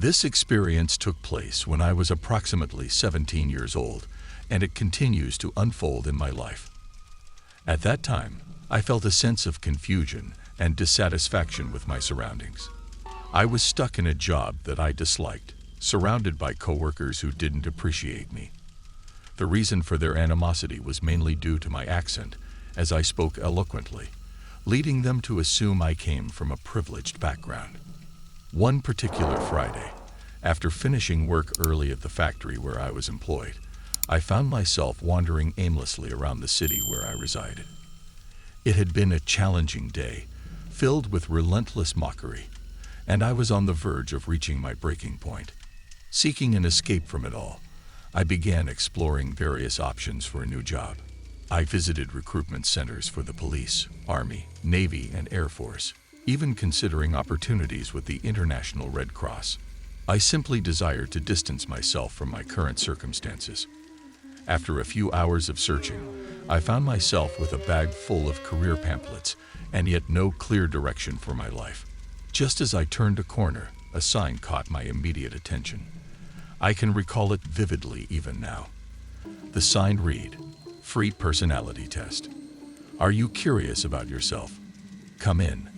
This experience took place when I was approximately 17 years old, and it continues to unfold in my life. At that time, I felt a sense of confusion and dissatisfaction with my surroundings. I was stuck in a job that I disliked, surrounded by coworkers who didn't appreciate me. The reason for their animosity was mainly due to my accent, as I spoke eloquently, leading them to assume I came from a privileged background. One particular Friday, after finishing work early at the factory where I was employed, I found myself wandering aimlessly around the city where I resided. It had been a challenging day, filled with relentless mockery, and I was on the verge of reaching my breaking point. Seeking an escape from it all, I began exploring various options for a new job. I visited recruitment centers for the police, Army, Navy, and Air Force, even considering opportunities with the International Red Cross. I simply desired to distance myself from my current circumstances. After a few hours of searching, I found myself with a bag full of career pamphlets and yet no clear direction for my life. Just as I turned a corner, a sign caught my immediate attention. I can recall it vividly even now. The sign read, "Free Personality Test. Are you curious about yourself? Come in."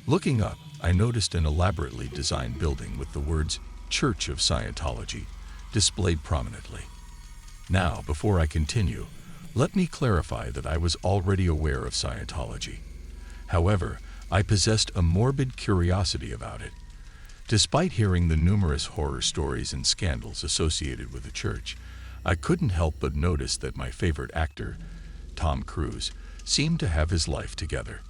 Looking up, I noticed an elaborately designed building with the words Church of Scientology displayed prominently. Now, before I continue, let me clarify that I was already aware of Scientology. However, I possessed a morbid curiosity about it. Despite hearing the numerous horror stories and scandals associated with the church, I couldn't help but notice that my favorite actor, Tom Cruise, seemed to have his life together.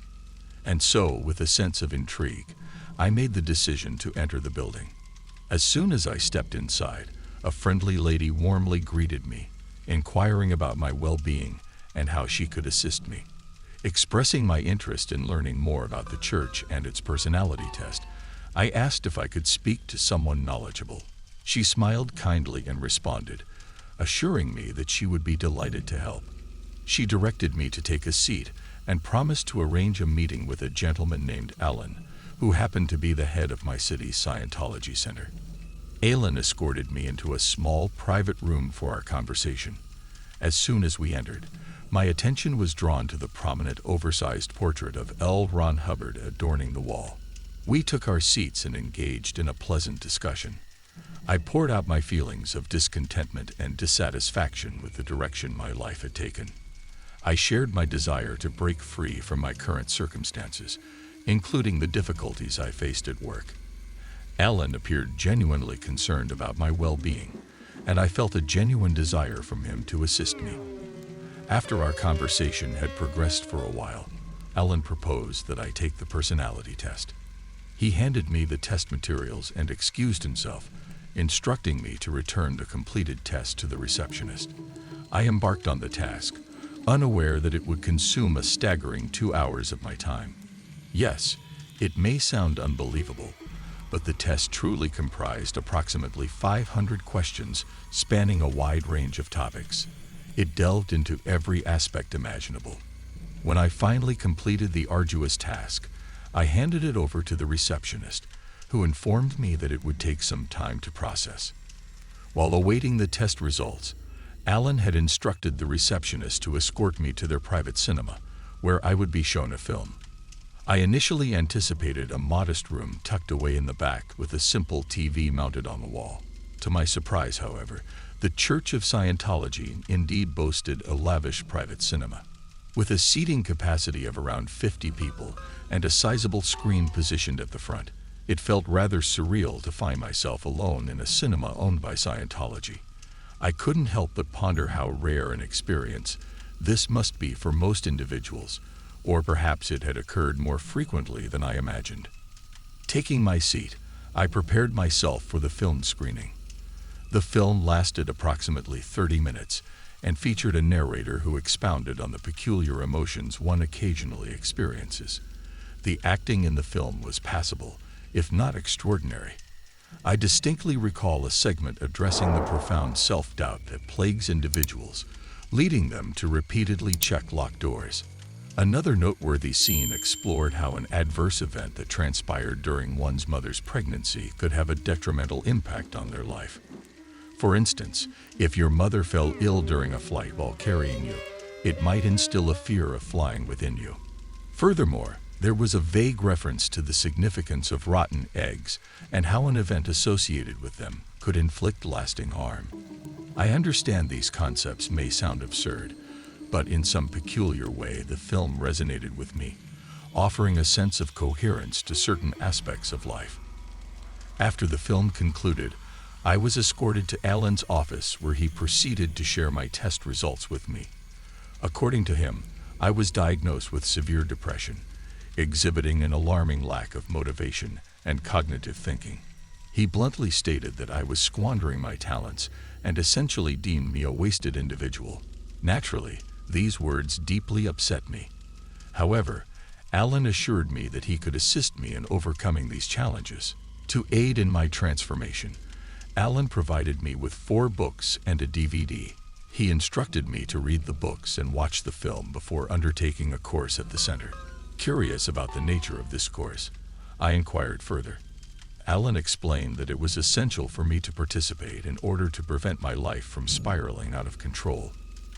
And so, with a sense of intrigue, I made the decision to enter the building. As soon as I stepped inside, a friendly lady warmly greeted me, inquiring about my well-being and how she could assist me. Expressing my interest in learning more about the church and its personality test, I asked if I could speak to someone knowledgeable. She smiled kindly and responded, assuring me that she would be delighted to help. She directed me to take a seat and promised to arrange a meeting with a gentleman named Alan, who happened to be the head of my city's Scientology Center. Alan escorted me into a small, private room for our conversation. As soon as we entered, my attention was drawn to the prominent, oversized portrait of L. Ron Hubbard adorning the wall. We took our seats and engaged in a pleasant discussion. I poured out my feelings of discontentment and dissatisfaction with the direction my life had taken. I shared my desire to break free from my current circumstances, including the difficulties I faced at work. Alan appeared genuinely concerned about my well-being, and I felt a genuine desire from him to assist me. After our conversation had progressed for a while, Alan proposed that I take the personality test. He handed me the test materials and excused himself, instructing me to return the completed test to the receptionist. I embarked on the task, unaware that it would consume a staggering 2 hours of my time. Yes, it may sound unbelievable, but the test truly comprised approximately 500 questions spanning a wide range of topics. It delved into every aspect imaginable. When I finally completed the arduous task, I handed it over to the receptionist, who informed me that it would take some time to process. While awaiting the test results, Alan had instructed the receptionist to escort me to their private cinema, where I would be shown a film. I initially anticipated a modest room tucked away in the back with a simple TV mounted on the wall. To my surprise, however, the Church of Scientology indeed boasted a lavish private cinema. With a seating capacity of around 50 people and a sizable screen positioned at the front, it felt rather surreal to find myself alone in a cinema owned by Scientology. I couldn't help but ponder how rare an experience this must be for most individuals, or perhaps it had occurred more frequently than I imagined. Taking my seat, I prepared myself for the film screening. The film lasted approximately 30 minutes and featured a narrator who expounded on the peculiar emotions one occasionally experiences. The acting in the film was passable, if not extraordinary. I distinctly recall a segment addressing the profound self-doubt that plagues individuals, leading them to repeatedly check locked doors. Another noteworthy scene explored how an adverse event that transpired during one's mother's pregnancy could have a detrimental impact on their life. For instance, if your mother fell ill during a flight while carrying you, it might instill a fear of flying within you. Furthermore, there was a vague reference to the significance of rotten eggs and how an event associated with them could inflict lasting harm. I understand these concepts may sound absurd, but in some peculiar way the film resonated with me, offering a sense of coherence to certain aspects of life. After the film concluded, I was escorted to Alan's office where he proceeded to share my test results with me. According to him, I was diagnosed with severe depression, exhibiting an alarming lack of motivation and cognitive thinking. He bluntly stated that I was squandering my talents and essentially deemed me a wasted individual. Naturally, these words deeply upset me. However, Alan assured me that he could assist me in overcoming these challenges. To aid in my transformation, Alan provided me with 4 books and a DVD. He instructed me to read the books and watch the film before undertaking a course at the center. Curious about the nature of this course, I inquired further. Alan explained that it was essential for me to participate in order to prevent my life from spiraling out of control.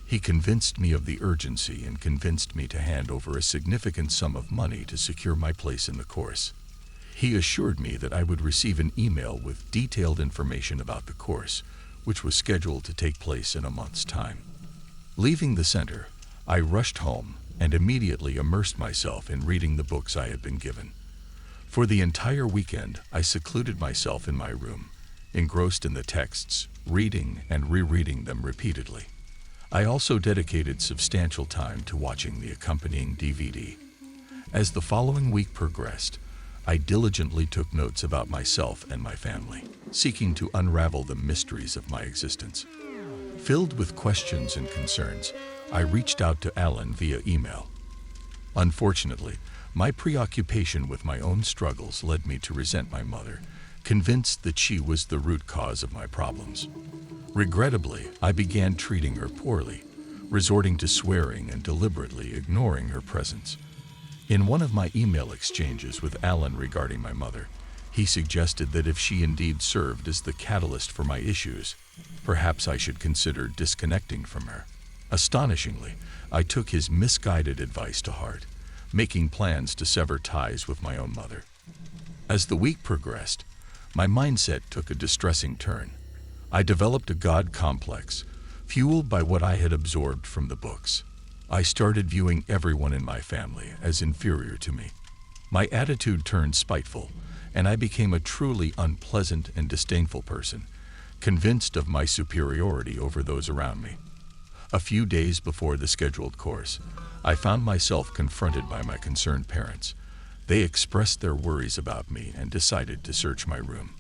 He convinced me of the urgency and convinced me to hand over a significant sum of money to secure my place in the course. He assured me that I would receive an email with detailed information about the course, which was scheduled to take place in a month's time. Leaving the center, I rushed home and immediately immersed myself in reading the books I had been given. For the entire weekend, I secluded myself in my room, engrossed in the texts, reading and rereading them repeatedly. I also dedicated substantial time to watching the accompanying DVD. As the following week progressed, I diligently took notes about myself and my family, seeking to unravel the mysteries of my existence. Filled with questions and concerns, I reached out to Alan via email. Unfortunately, my preoccupation with my own struggles led me to resent my mother, convinced that she was the root cause of my problems. Regrettably, I began treating her poorly, resorting to swearing and deliberately ignoring her presence. In one of my email exchanges with Alan regarding my mother, he suggested that if she indeed served as the catalyst for my issues, perhaps I should consider disconnecting from her. Astonishingly, I took his misguided advice to heart, making plans to sever ties with my own mother. As the week progressed, my mindset took a distressing turn. I developed a God complex, fueled by what I had absorbed from the books. I started viewing everyone in my family as inferior to me. My attitude turned spiteful, and I became a truly unpleasant and disdainful person, convinced of my superiority over those around me. A few days before the scheduled course, I found myself confronted by my concerned parents. They expressed their worries about me and decided to search my room.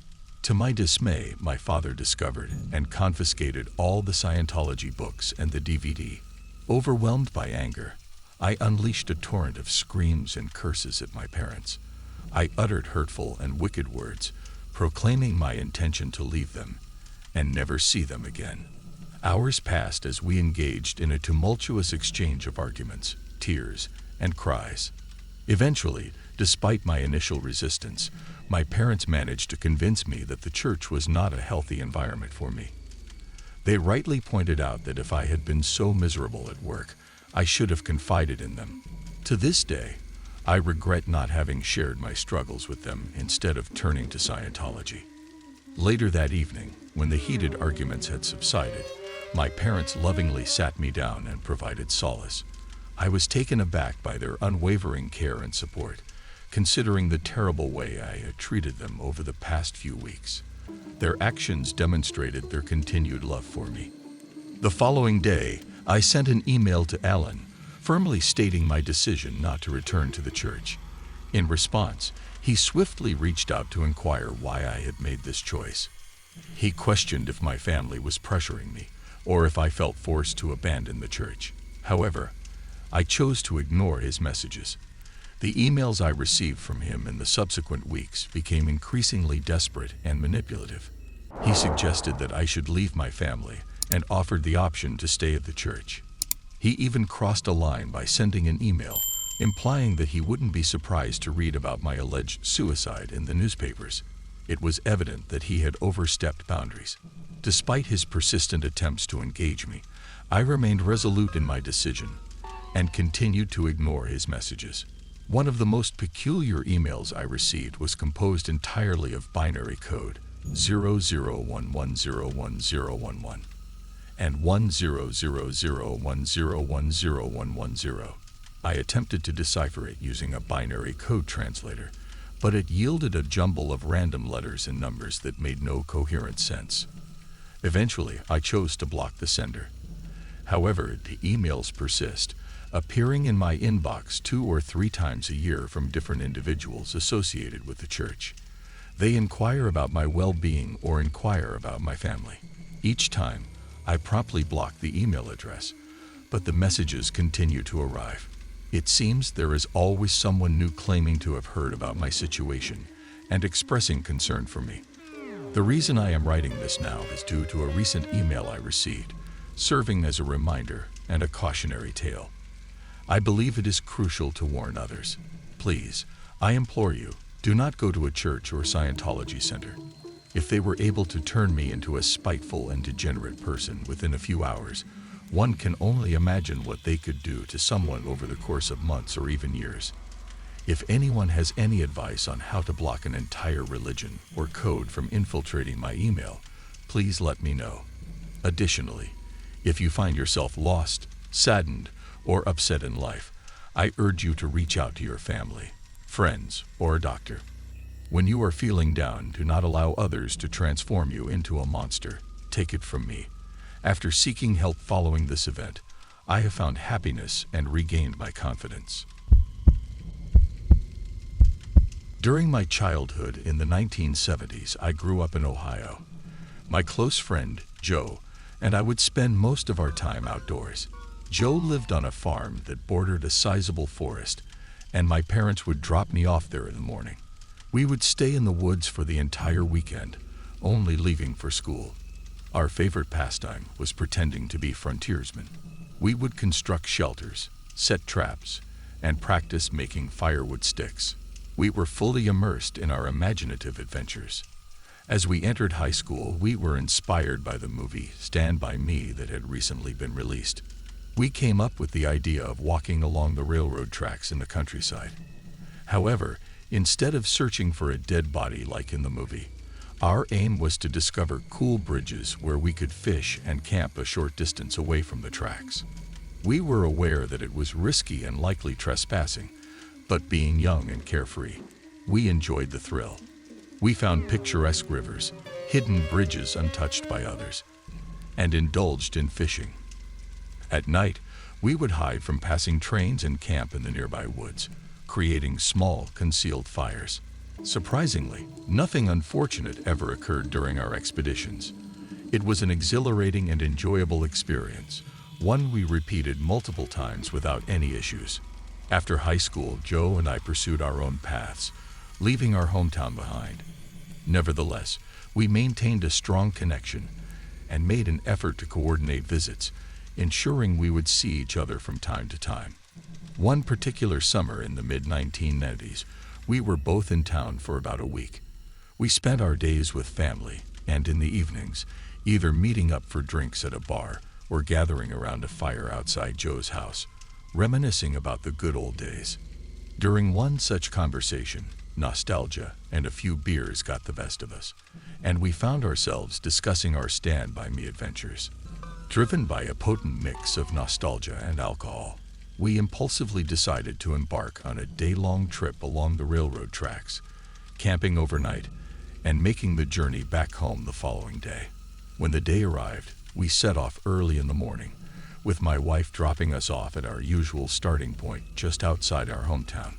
To my dismay, my father discovered and confiscated all the Scientology books and the DVD. Overwhelmed by anger, I unleashed a torrent of screams and curses at my parents. I uttered hurtful and wicked words, proclaiming my intention to leave them and never see them again. Hours passed as we engaged in a tumultuous exchange of arguments, tears, and cries. Eventually, despite my initial resistance, my parents managed to convince me that the church was not a healthy environment for me. They rightly pointed out that if I had been so miserable at work, I should have confided in them. To this day, I regret not having shared my struggles with them instead of turning to Scientology. Later that evening, when the heated arguments had subsided, my parents lovingly sat me down and provided solace. I was taken aback by their unwavering care and support, considering the terrible way I had treated them over the past few weeks. Their actions demonstrated their continued love for me. The following day, I sent an email to Alan, firmly stating my decision not to return to the church. In response, he swiftly reached out to inquire why I had made this choice. He questioned if my family was pressuring me, or if I felt forced to abandon the church. However, I chose to ignore his messages. The emails I received from him in the subsequent weeks became increasingly desperate and manipulative. He suggested that I should leave my family and offered the option to stay at the church. He even crossed a line by sending an email implying that he wouldn't be surprised to read about my alleged suicide in the newspapers. It was evident that he had overstepped boundaries. Despite his persistent attempts to engage me, I remained resolute in my decision and continued to ignore his messages. One of the most peculiar emails I received was composed entirely of binary code 0011010111 and 1000101110. I attempted to decipher it using a binary code translator, but it yielded a jumble of random letters and numbers that made no coherent sense. Eventually, I chose to block the sender. However, the emails persist, appearing in my inbox 2 or 3 times a year from different individuals associated with the church. They inquire about my well-being or inquire about my family. Each time, I promptly block the email address, but the messages continue to arrive. It seems there is always someone new claiming to have heard about my situation and expressing concern for me. The reason I am writing this now is due to a recent email I received, serving as a reminder and a cautionary tale. I believe it is crucial to warn others. Please, I implore you, do not go to a church or Scientology center. If they were able to turn me into a spiteful and degenerate person within a few hours, one can only imagine what they could do to someone over the course of months or even years. If anyone has any advice on how to block an entire religion or code from infiltrating my email, please let me know. Additionally, if you find yourself lost, saddened, or upset in life, I urge you to reach out to your family, friends, or a doctor. When you are feeling down, do not allow others to transform you into a monster. Take it from me. After seeking help following this event, I have found happiness and regained my confidence. During my childhood in the 1970s, I grew up in Ohio. My close friend, Joe, and I would spend most of our time outdoors. Joe lived on a farm that bordered a sizable forest, and my parents would drop me off there in the morning. We would stay in the woods for the entire weekend, only leaving for school. Our favorite pastime was pretending to be frontiersmen. We would construct shelters, set traps, and practice making firewood sticks. We were fully immersed in our imaginative adventures. As we entered high school, we were inspired by the movie Stand By Me that had recently been released. We came up with the idea of walking along the railroad tracks in the countryside. However, instead of searching for a dead body like in the movie, our aim was to discover cool bridges where we could fish and camp a short distance away from the tracks. We were aware that it was risky and likely trespassing, but being young and carefree, we enjoyed the thrill. We found picturesque rivers, hidden bridges untouched by others, and indulged in fishing. At night, we would hide from passing trains and camp in the nearby woods, creating small, concealed fires. Surprisingly, nothing unfortunate ever occurred during our expeditions. It was an exhilarating and enjoyable experience, one we repeated multiple times without any issues. After high school, Joe and I pursued our own paths, leaving our hometown behind. Nevertheless, we maintained a strong connection and made an effort to coordinate visits, ensuring we would see each other from time to time. One particular summer in the mid-1990s, we were both in town for about a week. We spent our days with family, and in the evenings, either meeting up for drinks at a bar or gathering around a fire outside Joe's house, reminiscing about the good old days. During one such conversation, nostalgia and a few beers got the best of us, and we found ourselves discussing our Stand By Me adventures. Driven by a potent mix of nostalgia and alcohol, we impulsively decided to embark on a day-long trip along the railroad tracks, camping overnight, and making the journey back home the following day. When the day arrived, we set off early in the morning, with my wife dropping us off at our usual starting point just outside our hometown.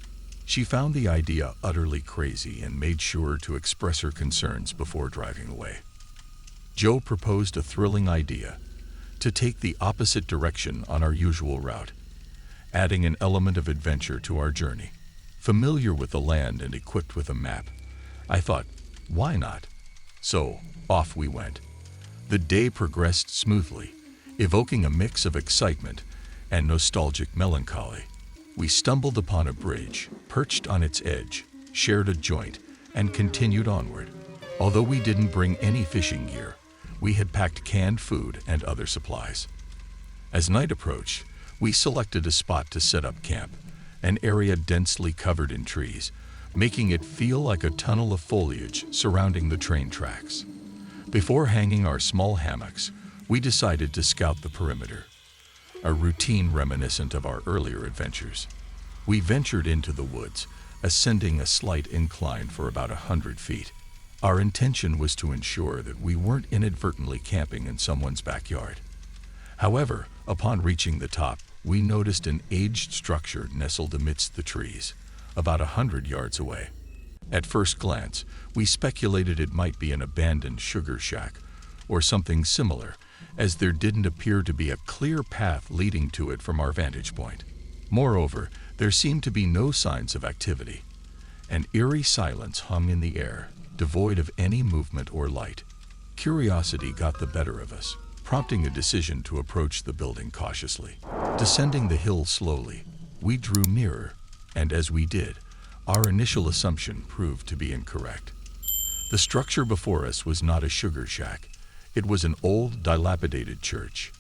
She found the idea utterly crazy and made sure to express her concerns before driving away. Joe proposed a thrilling idea: to take the opposite direction on our usual route, adding an element of adventure to our journey. Familiar with the land and equipped with a map, I thought, why not? So, off we went. The day progressed smoothly, evoking a mix of excitement and nostalgic melancholy. We stumbled upon a bridge, perched on its edge, shared a joint, and continued onward. Although we didn't bring any fishing gear, we had packed canned food and other supplies. As night approached, we selected a spot to set up camp, an area densely covered in trees, making it feel like a tunnel of foliage surrounding the train tracks. Before hanging our small hammocks, we decided to scout the perimeter, a routine reminiscent of our earlier adventures. We ventured into the woods, ascending a slight incline for about 100 feet. Our intention was to ensure that we weren't inadvertently camping in someone's backyard. However, upon reaching the top, we noticed an aged structure nestled amidst the trees, about 100 yards away. At first glance, we speculated it might be an abandoned sugar shack or something similar, as there didn't appear to be a clear path leading to it from our vantage point. Moreover, there seemed to be no signs of activity. An eerie silence hung in the air, devoid of any movement or light. Curiosity got the better of us, prompting a decision to approach the building cautiously. Descending the hill slowly, we drew nearer, and as we did, our initial assumption proved to be incorrect. The structure before us was not a sugar shack. It was an old, dilapidated church.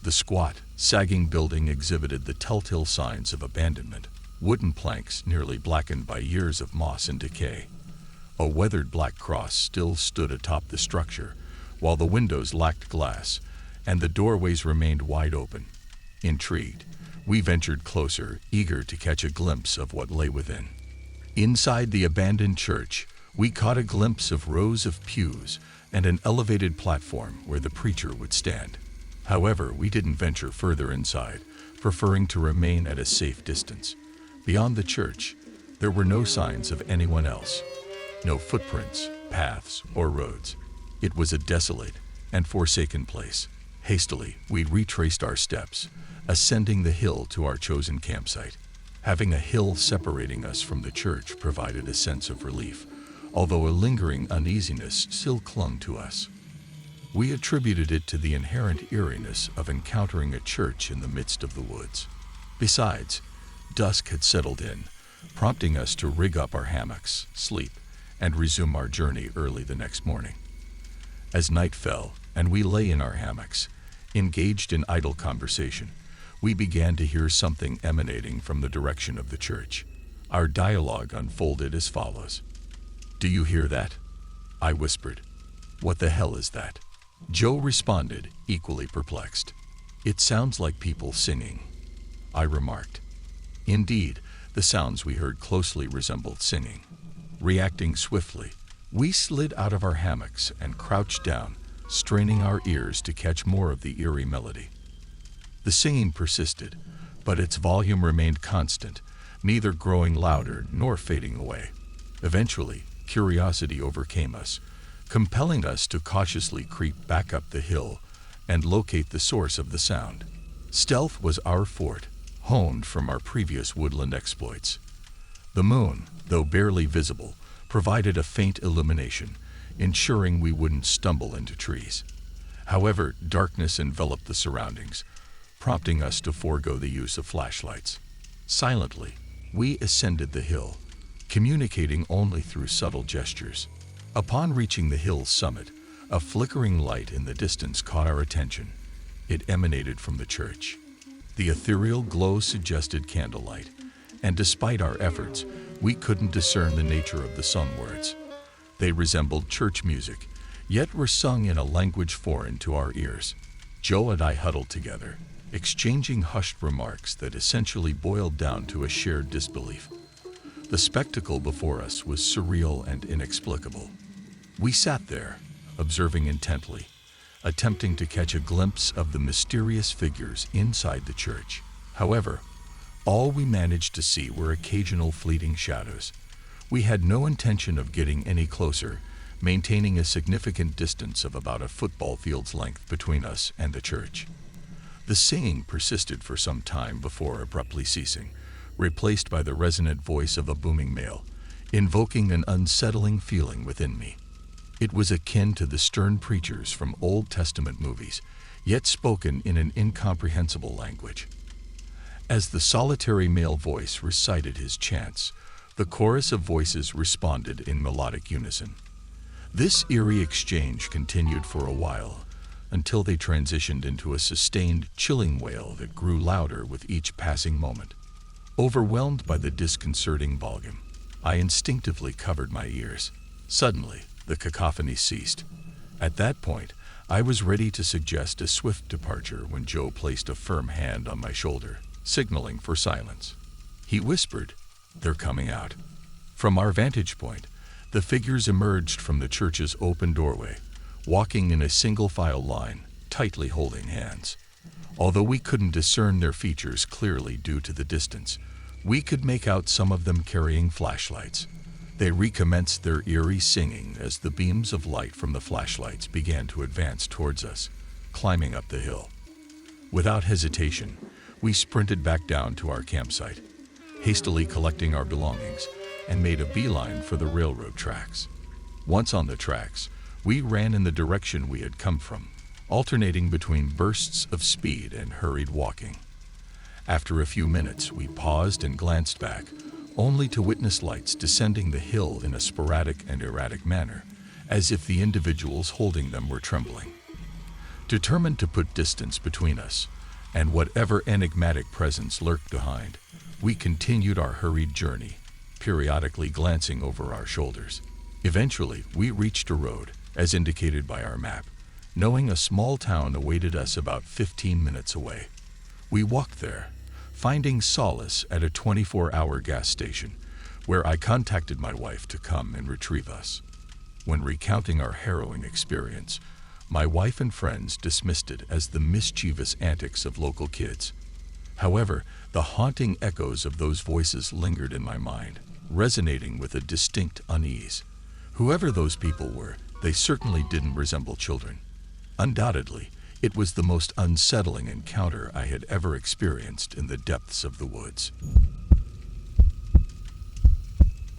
The squat, sagging building exhibited the telltale signs of abandonment. Wooden planks nearly blackened by years of moss and decay. A weathered black cross still stood atop the structure, while the windows lacked glass, and the doorways remained wide open. Intrigued, we ventured closer, eager to catch a glimpse of what lay within. Inside the abandoned church, we caught a glimpse of rows of pews and an elevated platform where the preacher would stand. However, we didn't venture further inside, preferring to remain at a safe distance. Beyond the church, there were no signs of anyone else. No footprints, paths, or roads. It was a desolate and forsaken place. Hastily, we retraced our steps, ascending the hill to our chosen campsite. Having a hill separating us from the church provided a sense of relief, although a lingering uneasiness still clung to us. We attributed it to the inherent eeriness of encountering a church in the midst of the woods. Besides, dusk had settled in, prompting us to rig up our hammocks, sleep, and resume our journey early the next morning. As night fell and we lay in our hammocks, engaged in idle conversation, we began to hear something emanating from the direction of the church. Our dialogue unfolded as follows. "Do you hear that?" I whispered. "What the hell is that?" Joe responded, equally perplexed. "It sounds like people singing," I remarked. Indeed, the sounds we heard closely resembled singing. Reacting swiftly, we slid out of our hammocks and crouched down, straining our ears to catch more of the eerie melody. The singing persisted, but its volume remained constant, neither growing louder nor fading away. Eventually, curiosity overcame us, compelling us to cautiously creep back up the hill and locate the source of the sound. Stealth was our forte, honed from our previous woodland exploits. The moon, though barely visible, provided a faint illumination, ensuring we wouldn't stumble into trees. However, darkness enveloped the surroundings, prompting us to forego the use of flashlights. Silently, we ascended the hill, communicating only through subtle gestures. Upon reaching the hill's summit, a flickering light in the distance caught our attention. It emanated from the church. The ethereal glow suggested candlelight, and despite our efforts, we couldn't discern the nature of the sung words. They resembled church music, yet were sung in a language foreign to our ears. Joe and I huddled together, exchanging hushed remarks that essentially boiled down to a shared disbelief. The spectacle before us was surreal and inexplicable. We sat there, observing intently, attempting to catch a glimpse of the mysterious figures inside the church. However, all we managed to see were occasional fleeting shadows. We had no intention of getting any closer, maintaining a significant distance of about a football field's length between us and the church. The singing persisted for some time before abruptly ceasing, replaced by the resonant voice of a booming male, invoking an unsettling feeling within me. It was akin to the stern preachers from Old Testament movies, yet spoken in an incomprehensible language. As the solitary male voice recited his chants, the chorus of voices responded in melodic unison. This eerie exchange continued for a while, until they transitioned into a sustained, chilling wail that grew louder with each passing moment. Overwhelmed by the disconcerting volume, I instinctively covered my ears. Suddenly, the cacophony ceased. At that point, I was ready to suggest a swift departure when Joe placed a firm hand on my shoulder, signaling for silence. He whispered, "They're coming out." From our vantage point, the figures emerged from the church's open doorway, walking in a single-file line, tightly holding hands. Although we couldn't discern their features clearly due to the distance, we could make out some of them carrying flashlights. They recommenced their eerie singing as the beams of light from the flashlights began to advance towards us, climbing up the hill. Without hesitation, we sprinted back down to our campsite, hastily collecting our belongings, and made a beeline for the railroad tracks. Once on the tracks, we ran in the direction we had come from, alternating between bursts of speed and hurried walking. After a few minutes, we paused and glanced back, only to witness lights descending the hill in a sporadic and erratic manner, as if the individuals holding them were trembling. Determined to put distance between us and whatever enigmatic presence lurked behind, we continued our hurried journey, periodically glancing over our shoulders. Eventually, we reached a road, as indicated by our map, knowing a small town awaited us about 15 minutes away. We walked there, finding solace at a 24-hour gas station, where I contacted my wife to come and retrieve us. When recounting our harrowing experience, my wife and friends dismissed it as the mischievous antics of local kids. However, the haunting echoes of those voices lingered in my mind, resonating with a distinct unease. Whoever those people were, they certainly didn't resemble children. Undoubtedly, it was the most unsettling encounter I had ever experienced in the depths of the woods.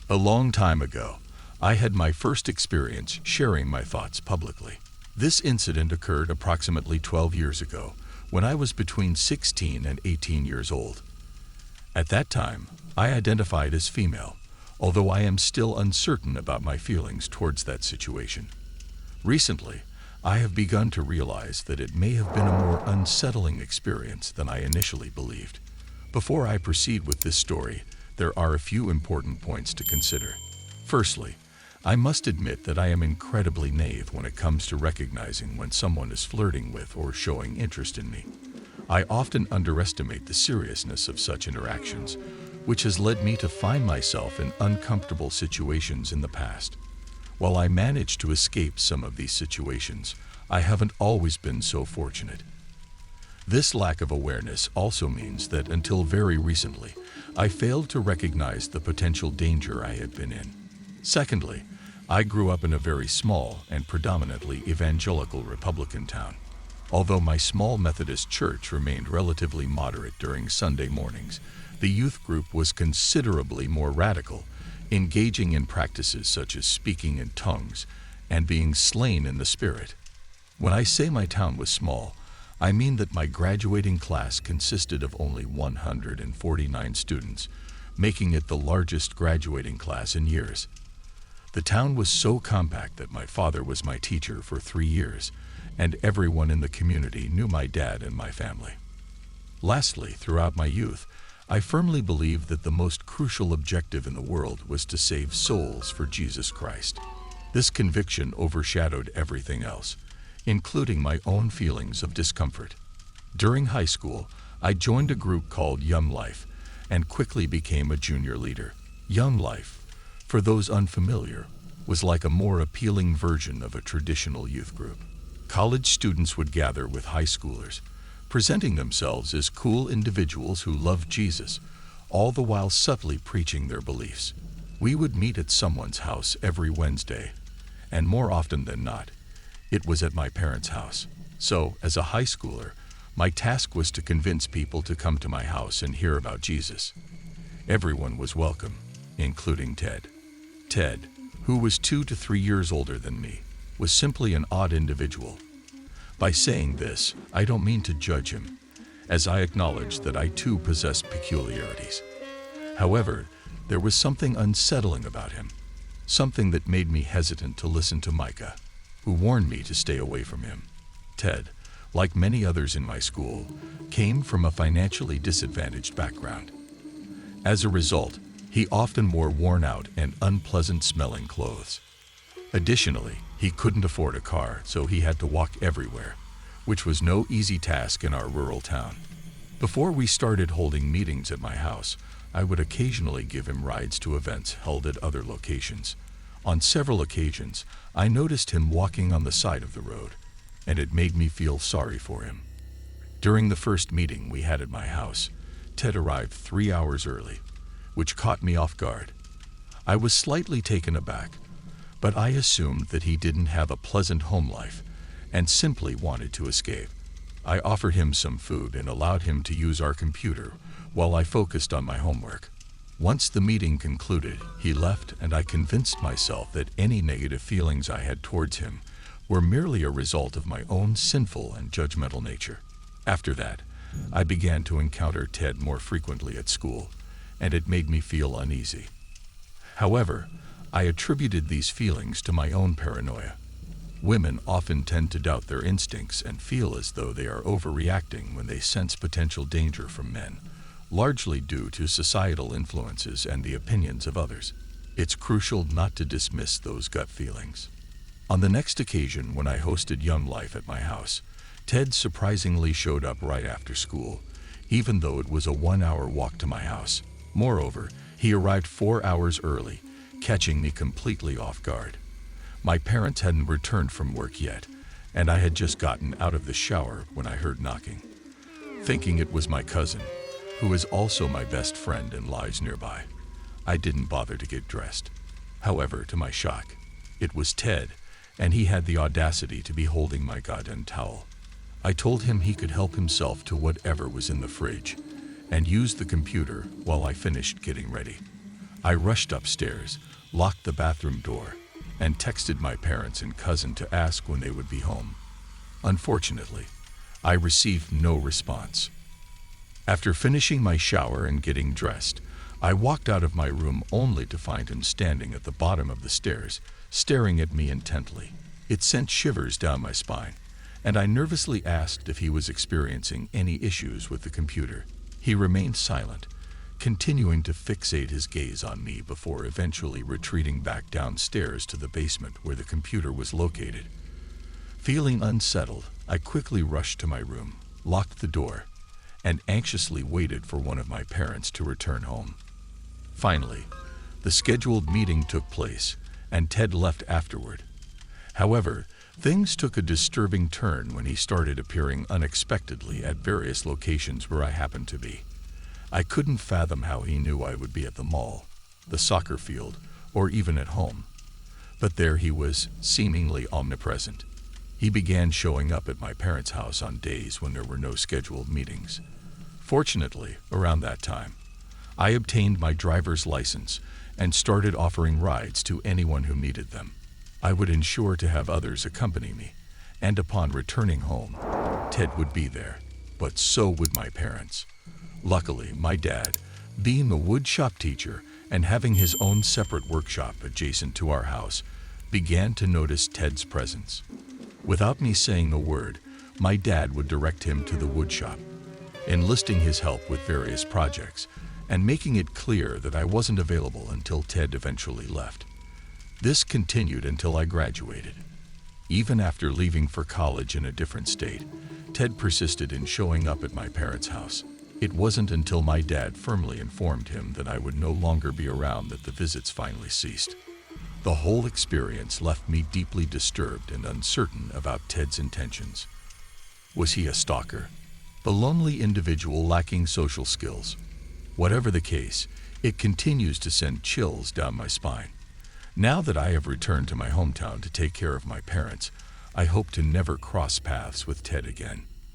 A long time ago, I had my first experience sharing my thoughts publicly. This incident occurred approximately 12 years ago, when I was between 16 and 18 years old. At that time, I identified as female, although I am still uncertain about my feelings towards that situation. Recently, I have begun to realize that it may have been a more unsettling experience than I initially believed. Before I proceed with this story, there are a few important points to consider. Firstly, I must admit that I am incredibly naive when it comes to recognizing when someone is flirting with or showing interest in me. I often underestimate the seriousness of such interactions, which has led me to find myself in uncomfortable situations in the past. While I managed to escape some of these situations, I haven't always been so fortunate. This lack of awareness also means that until very recently, I failed to recognize the potential danger I had been in. Secondly, I grew up in a very small and predominantly evangelical Republican town. Although my small Methodist church remained relatively moderate during Sunday mornings, the youth group was considerably more radical, engaging in practices such as speaking in tongues and being slain in the Spirit. When I say my town was small, I mean that my graduating class consisted of only 149 students, making it the largest graduating class in years. The town was so compact that my father was my teacher for 3 years, and everyone in the community knew my dad and my family. Lastly, throughout my youth, I firmly believed that the most crucial objective in the world was to save souls for Jesus Christ. This conviction overshadowed everything else, including my own feelings of discomfort. During high school, I joined a group called Young Life and quickly became a junior leader. Young Life, for those unfamiliar, was like a more appealing version of a traditional youth group. College students would gather with high schoolers, presenting themselves as cool individuals who loved Jesus, all the while subtly preaching their beliefs. We would meet at someone's house every Wednesday, and more often than not, it was at my parents' house. So, as a high schooler, my task was to convince people to come to my house and hear about Jesus. Everyone was welcome, including Ted. Ted, who was 2 to 3 years older than me, was simply an odd individual. By saying this, I don't mean to judge him. as I acknowledged that I too possessed peculiarities. However, there was something unsettling about him, something that made me hesitant to listen to Micah, who warned me to stay away from him. Ted, like many others in my school, came from a financially disadvantaged background. As a result, he often wore worn-out and unpleasant-smelling clothes. Additionally, he couldn't afford a car, so he had to walk everywhere, which was no easy task in our rural town. Before we started holding meetings at my house, I would occasionally give him rides to events held at other locations. On several occasions, I noticed him walking on the side of the road, and it made me feel sorry for him. During the first meeting we had at my house, Ted arrived 3 hours early, which caught me off guard. I was slightly taken aback, but I assumed that he didn't have a pleasant home life and simply wanted to escape. I offered him some food and allowed him to use our computer while I focused on my homework. Once the meeting concluded, he left, and I convinced myself that any negative feelings I had towards him were merely a result of my own sinful and judgmental nature. After that, I began to encounter Ted more frequently at school, and it made me feel uneasy. However, I attributed these feelings to my own paranoia. Women often tend to doubt their instincts and feel as though they are overreacting when they sense potential danger from men, largely due to societal influences and the opinions of others. It's crucial not to dismiss those gut feelings. On the next occasion when I hosted Young Life at my house, Ted surprisingly showed up right after school, even though it was a 1-hour walk to my house. Moreover, he arrived 4 hours early, catching me completely off guard. My parents hadn't returned from work yet, and I had just gotten out of the shower when I heard knocking. Thinking it was my cousin, who is also my best friend and lives nearby, I didn't bother to get dressed. However, to my shock, it was Ted, and he had the audacity to be holding my goddamn towel. I told him he could help himself to whatever was in the fridge, and used the computer while I finished getting ready. I rushed upstairs, locked the bathroom door, and texted my parents and cousin to ask when they would be home. Unfortunately, I received no response. After finishing my shower and getting dressed, I walked out of my room only to find him standing at the bottom of the stairs, staring at me intently. It sent shivers down my spine, and I nervously asked if he was experiencing any issues with the computer. He remained silent, continuing to fixate his gaze on me before eventually retreating back downstairs to the basement where the computer was located. Feeling unsettled, I quickly rushed to my room, locked the door, and anxiously waited for one of my parents to return home. Finally, the scheduled meeting took place, and Ted left afterward. However, things took a disturbing turn when he started appearing unexpectedly at various locations where I happened to be. I couldn't fathom how he knew I would be at the mall, the soccer field, or even at home. But there he was, seemingly omnipresent. He began showing up at my parents' house on days when there were no scheduled meetings. Fortunately, around that time, I obtained my driver's license and started offering rides to anyone who needed them. I would ensure to have others accompany me, and upon returning home, Ted would be there, but so would my parents. Luckily, my dad, being a wood shop teacher and having his own separate workshop adjacent to our house, began to notice Ted's presence. Without me saying a word, my dad would direct him to the wood shop, enlisting his help with various projects and making it clear that I wasn't available until Ted eventually left. This continued until I graduated. Even after leaving for college in a different state, Ted persisted in showing up at my parents' house. It wasn't until my dad firmly informed him that I would no longer be around that the visits finally ceased. The whole experience left me deeply disturbed and uncertain about Ted's intentions. Was he a stalker? A lonely individual lacking social skills? Whatever the case, it continues to send chills down my spine. Now that I have returned to my hometown to take care of my parents, I hope to never cross paths with Ted again.